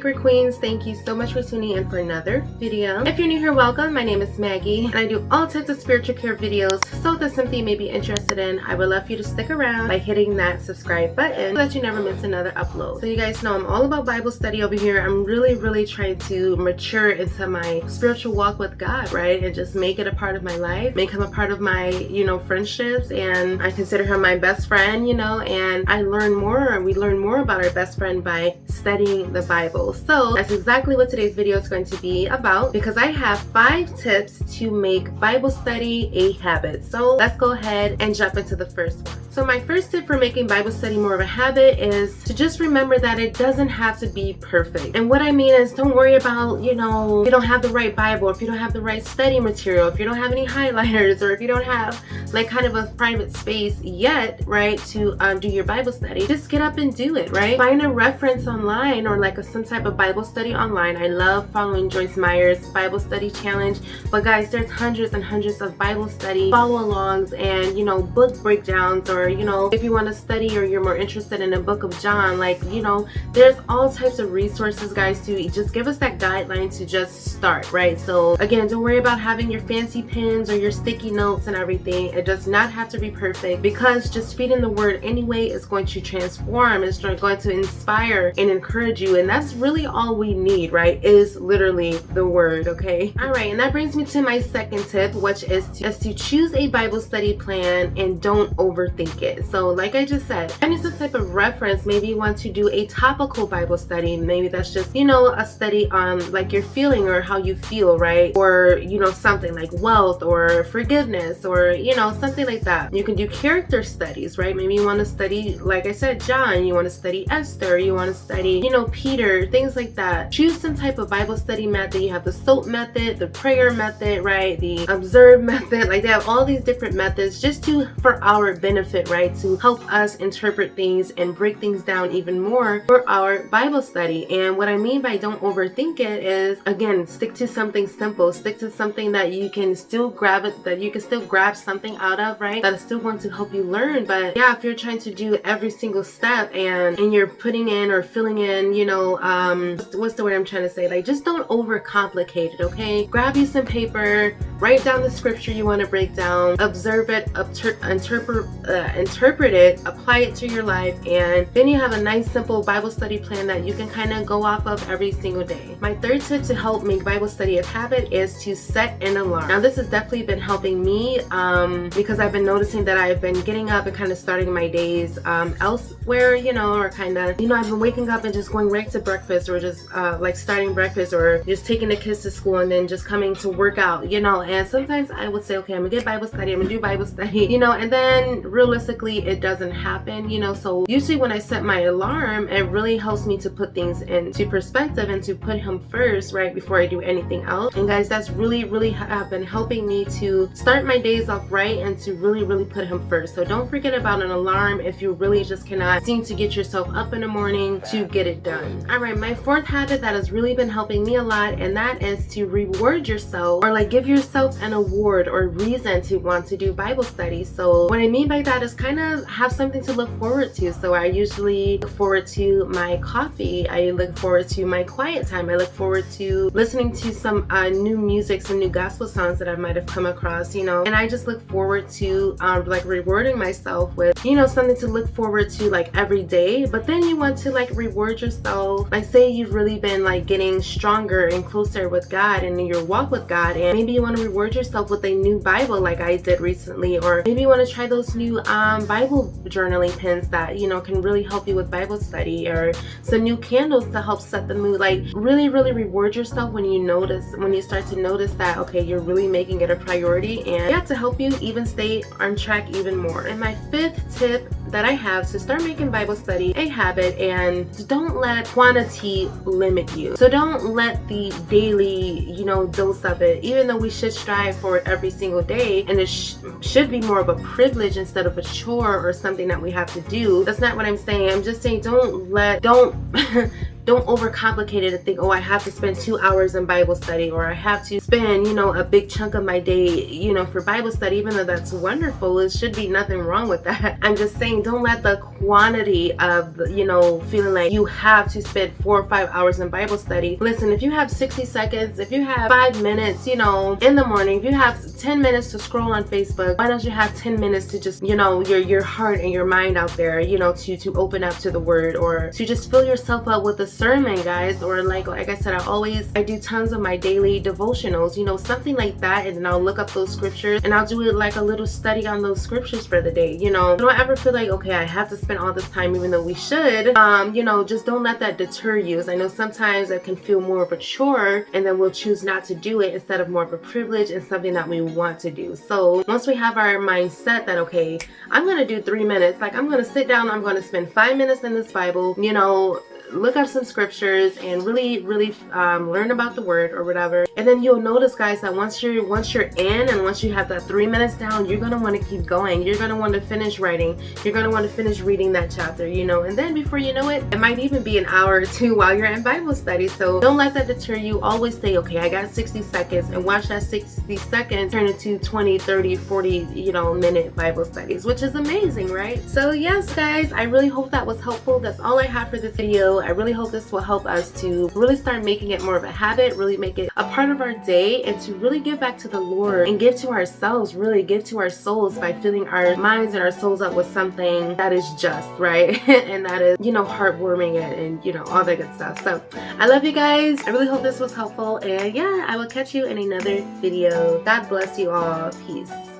Sacred Queens, thank you so much for tuning in for another video. If you're new here, welcome. My name is Maggie and I do all types of spiritual care videos, so if that's something you may be interested in, I would love for you to stick around by hitting that subscribe button so that you never miss another upload. So you guys know I'm all about Bible study over here. I'm really trying to mature into my spiritual walk with God, right? And just make it a part of my life, make him a part of my, friendships, and I consider him my best friend, and we learn more about our best friend by studying the Bible. So that's exactly what today's video is going to be about, because I have 5 tips to make Bible study a habit. So let's go ahead and jump into the first one. So my first tip for making Bible study more of a habit is to just remember that it doesn't have to be perfect. And what I mean is, don't worry about, if you don't have the right Bible, if you don't have the right study material, if you don't have any highlighters, or if you don't have like kind of a private space yet, right, to do your Bible study. Just get up and do it, right? Find a reference online or like some type of Bible study online. I love following Joyce Meyer's Bible study challenge, but guys, there's hundreds and hundreds of Bible study follow-alongs and book breakdowns, or if you want to study or you're more interested in the book of John, there's all types of resources, guys, to just give us that guideline to just start, right? So again, don't worry about having your fancy pins or your sticky notes and everything. It does not have to be perfect, because just feeding the word anyway is going to transform, it's going to inspire and encourage you, and that's really all we need, right? Is literally the word. Okay, all right, and that brings me to my second tip, which is to choose a Bible study plan and don't overthink it. So like I just said, find some type of reference. Maybe you want to do a topical Bible study. Maybe that's just a study on like your feeling or how you feel, right? Or something like wealth or forgiveness, or something like that. You can do character studies, right? Maybe you want to study, like I said, John. You want to study Esther. You want to study Peter, things like that. Choose some type of Bible study method. You have the SOAP method, the prayer method, right? The observe method. Like, they have all these different methods just for our benefit, right? To help us interpret things and break things down even more for our Bible study. And what I mean by don't overthink it is, again, stick to something simple. Stick to something that you can still grab something out of, right? That is still going to help you learn. But yeah, if you're trying to do every single step and you're putting in or filling in, what's the word I'm trying to say? Like, just don't overcomplicate it, okay? Grab you some paper, write down the scripture you want to break down, observe it, interpret it, apply it to your life, and then you have a nice simple Bible study plan that you can kind of go off of every single day. My third tip to help make Bible study a habit is to set an alarm. Now, this has definitely been helping me because I've been noticing that I've been getting up and kind of starting my days elsewhere, or kind of, I've been waking up and just going right to breakfast, or just like starting breakfast, or just taking the kids to school and then just coming to work out, and sometimes I would say, okay, I'm gonna get Bible study, I'm gonna do Bible study, and then realistically it doesn't happen, so usually when I set my alarm, it really helps me to put things into perspective and to put him first, right, before I do anything else. And guys, that's really have been helping me to start my days off right and to really put him first. So don't forget about an alarm if you really just cannot seem to get yourself up in the morning to get it done. All right, my fourth habit that has really been helping me a lot, and that is to reward yourself, or like give yourself an award or reason to want to do Bible study. So what I mean by that is kind of have something to look forward to. So I usually look forward to my coffee, I look forward to my quiet time, I look forward to listening to some new music, some new gospel songs that I might have come across, and I just look forward to like rewarding myself with something to look forward to like every day. But then you want to like reward yourself, like say you've really been like getting stronger and closer with God and in your walk with God, and maybe you want to reward yourself with a new Bible like I did recently, or maybe you want to try those new Bible journaling pens that can really help you with Bible study, or some new candles to help set the mood. Like really reward yourself when you start to notice that, okay, you're really making it a priority, and yeah, to help you even stay on track even more. And my fifth tip that I have to start making Bible study a habit, and don't let quantity limit you. So don't let the daily, dose of it, even though we should strive for it every single day, and it should be more of a privilege instead of a chore or something that we have to do. That's not what I'm saying. I'm just saying don't don't overcomplicate it and think, oh, I have to spend 2 hours in Bible study, or I have to spend, you know, a big chunk of my day, you know, for Bible study. Even though that's wonderful, it should be nothing wrong with that. I'm just saying, don't let the quantity of, you know, feeling like you have to spend 4 or 5 hours in Bible study. Listen, if you have 60 seconds, if you have 5 minutes, you know, in the morning, if you have 10 minutes to scroll on Facebook, why don't you have 10 minutes to just, you know, your heart and your mind out there, you know, to open up to the word, or to just fill yourself up with a sermon, guys, or like I said, I do tons of my daily devotionals, you know, something like that, and then I'll look up those scriptures and I'll do it like a little study on those scriptures for the day. You know, don't ever feel like, okay, I have to spend all this time, even though we should. You know, just don't let that deter you. As I know sometimes it can feel more of a chore, and then we'll choose not to do it instead of more of a privilege and something that we want to do. So once we have our mindset that, okay, I'm gonna do 3 minutes, like I'm gonna sit down, I'm gonna spend 5 minutes in this Bible, you know, look up some scriptures and really learn about the word or whatever. And then you'll notice, guys, that once you're in, and once you have that 3 minutes down, you're gonna want to keep going. You're gonna want to finish writing. You're gonna want to finish reading that chapter, you know. And then before you know it, it might even be an hour or two while you're in Bible study. So don't let that deter you. Always say, okay, I got 60 seconds, and watch that 60 seconds turn into 20, 30, 40, you know, minute Bible studies, which is amazing, right? So yes, guys, I really hope that was helpful. That's all I have for this video. I really hope this will help us to really start making it more of a habit, really make it a part of our day, and to really give back to the Lord and give to ourselves, really give to our souls by filling our minds and our souls up with something that is just, right? And that is, you know, heartwarming and, you know, all that good stuff. So I love you guys. I really hope this was helpful, and yeah, I will catch you in another video. God bless you all. Peace.